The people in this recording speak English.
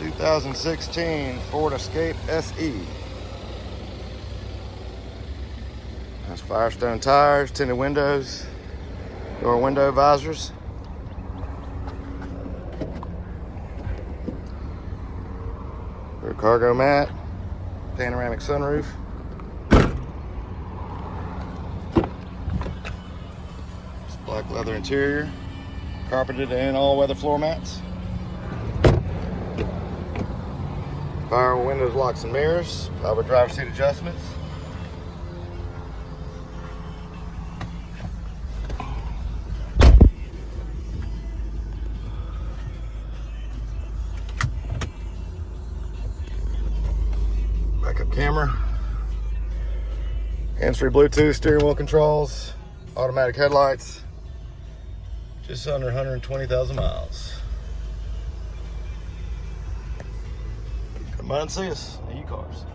2016 Ford Escape SE. Has Firestone tires, tinted windows, door window visors. Rear cargo mat, panoramic sunroof. It's black leather interior, carpeted and all weather floor mats. Power windows, locks and mirrors, power driver seat adjustments. Backup camera, hands-free Bluetooth, steering wheel controls, automatic headlights, just under 120,000 miles. Come by and see us at U-Cars.